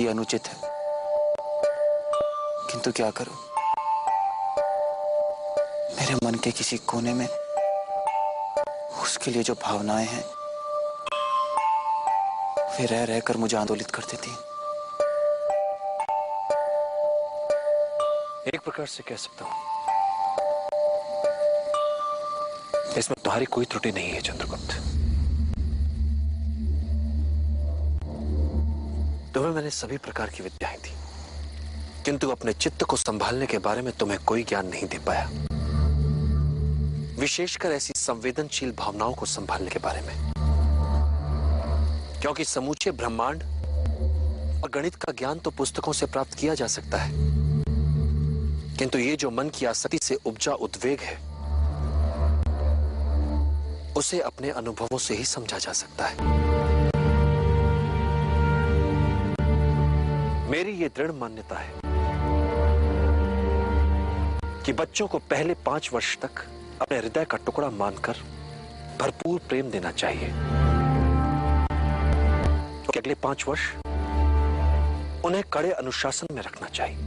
ये अनुचित है, किंतु क्या करूं, मेरे मन के किसी कोने में उसके लिए जो भावनाएं हैं वे रह रहकर मुझे आंदोलित कर देती हैं। एक प्रकार से कह सकता हूं इसमें तुम्हारी कोई त्रुटि नहीं है चंद्रगुप्त। तुम्हें मैंने सभी प्रकार की विद्याएं दी, किंतु अपने चित्त को संभालने के बारे में तुम्हें कोई ज्ञान नहीं दे पाया, विशेषकर ऐसी संवेदनशील भावनाओं को संभालने के बारे में। क्योंकि समूचे ब्रह्मांड और गणित का ज्ञान तो पुस्तकों से प्राप्त किया जा सकता है, किंतु ये जो मन की आसक्ति से उपजा उद्वेग है उसे अपने अनुभवों से ही समझा जा सकता है। मेरी ये दृढ़ मान्यता है कि बच्चों को पहले 5 वर्ष तक अपने हृदय का टुकड़ा मानकर भरपूर प्रेम देना चाहिए, तो अगले 5 वर्ष उन्हें कड़े अनुशासन में रखना चाहिए,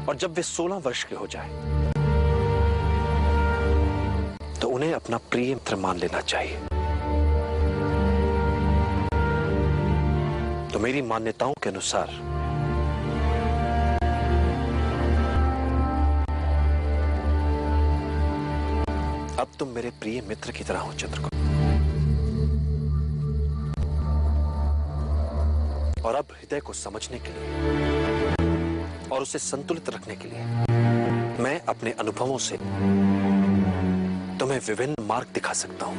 और जब वे 16 वर्ष के हो जाए तो उन्हें अपना प्रिय मित्र मान लेना चाहिए। तो मेरी मान्यताओं के अनुसार अब तुम मेरे प्रिय मित्र की तरह हो चंद्रगुप्त, और अब हृदय को समझने के लिए और उसे संतुलित रखने के लिए मैं अपने अनुभवों से तुम्हें विभिन्न मार्ग दिखा सकता हूं।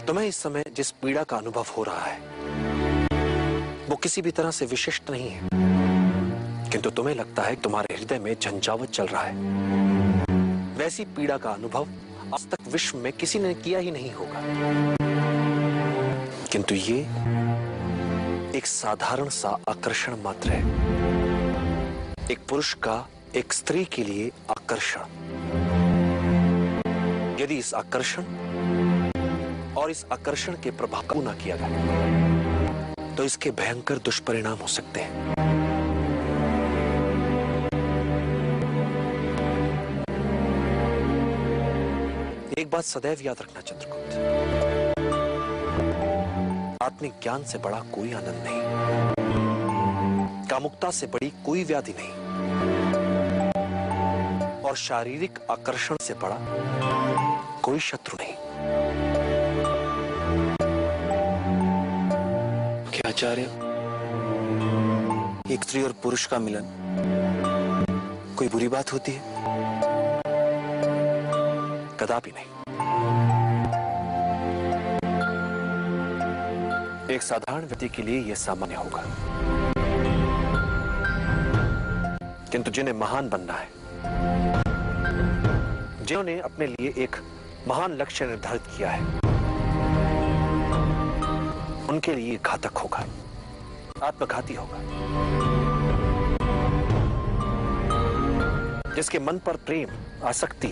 तुम्हें इस समय जिस पीड़ा का अनुभव हो रहा है वो किसी भी तरह से विशिष्ट नहीं है, किंतु तुम्हें लगता है कि तुम्हारे हृदय में झंझावात चल रहा है। वैसी पीड़ा का अनुभव आज तक विश्व में किसी ने किया ही नहीं होगा, किंतु ये एक साधारण सा आकर्षण मात्र है, एक पुरुष का एक स्त्री के लिए आकर्षण। यदि इस आकर्षण और इस आकर्षण के प्रभाव को न किया गया तो इसके भयंकर दुष्परिणाम हो सकते हैं। एक बात सदैव याद रखना चंद्रगुप्त, आत्मिक ज्ञान से बड़ा कोई आनंद नहीं, कामुकता से बड़ी कोई व्याधि नहीं, और शारीरिक आकर्षण से बड़ा कोई शत्रु नहीं। क्या आचार्य, एक स्त्री और पुरुष का मिलन कोई बुरी बात होती है? कदापि नहीं। एक साधारण व्यक्ति के लिए यह सामान्य होगा, किंतु जिन्हें महान बनना है, जिन्होंने अपने लिए एक महान लक्ष्य निर्धारित किया है, उनके लिए घातक होगा, आत्मघाती होगा। जिसके मन पर प्रेम, आसक्ति,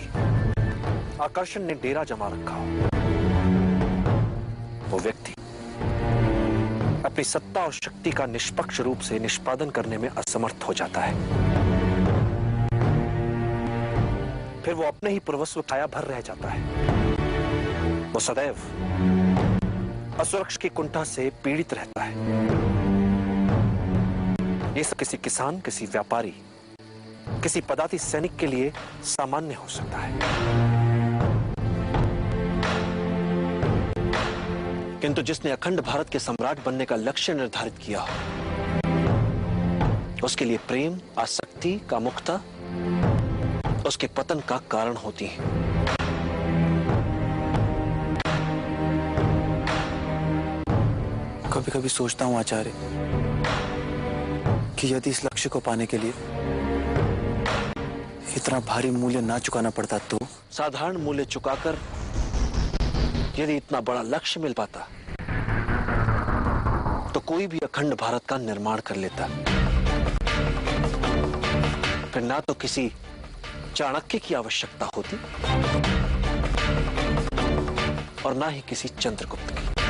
आकर्षण ने डेरा जमा रखा हो, वो व्यक्ति अपनी सत्ता और शक्ति का निष्पक्ष रूप से निष्पादन करने में असमर्थ हो जाता है। फिर वो अपने ही पूर्वस्व काया भर रह जाता है। वो सदैव असुरक्षा की कुंठा से पीड़ित रहता है। ये सब किसी किसान, किसी व्यापारी, किसी पदाति सैनिक के लिए सामान्य हो सकता है, किंतु जिसने अखंड भारत के सम्राट बनने का लक्ष्य निर्धारित किया हो, उसके लिए प्रेम, आसक्ति, कामुकता उसके पतन का कारण होती है। कभी कभी सोचता हूं आचार्य कि यदि इस लक्ष्य को पाने के लिए इतना भारी मूल्य ना चुकाना पड़ता तो। साधारण मूल्य चुकाकर यदि इतना बड़ा लक्ष्य मिल पाता तो कोई भी अखंड भारत का निर्माण कर लेता। फिर ना तो किसी चाणक्य की आवश्यकता होती और ना ही किसी चंद्रगुप्त की।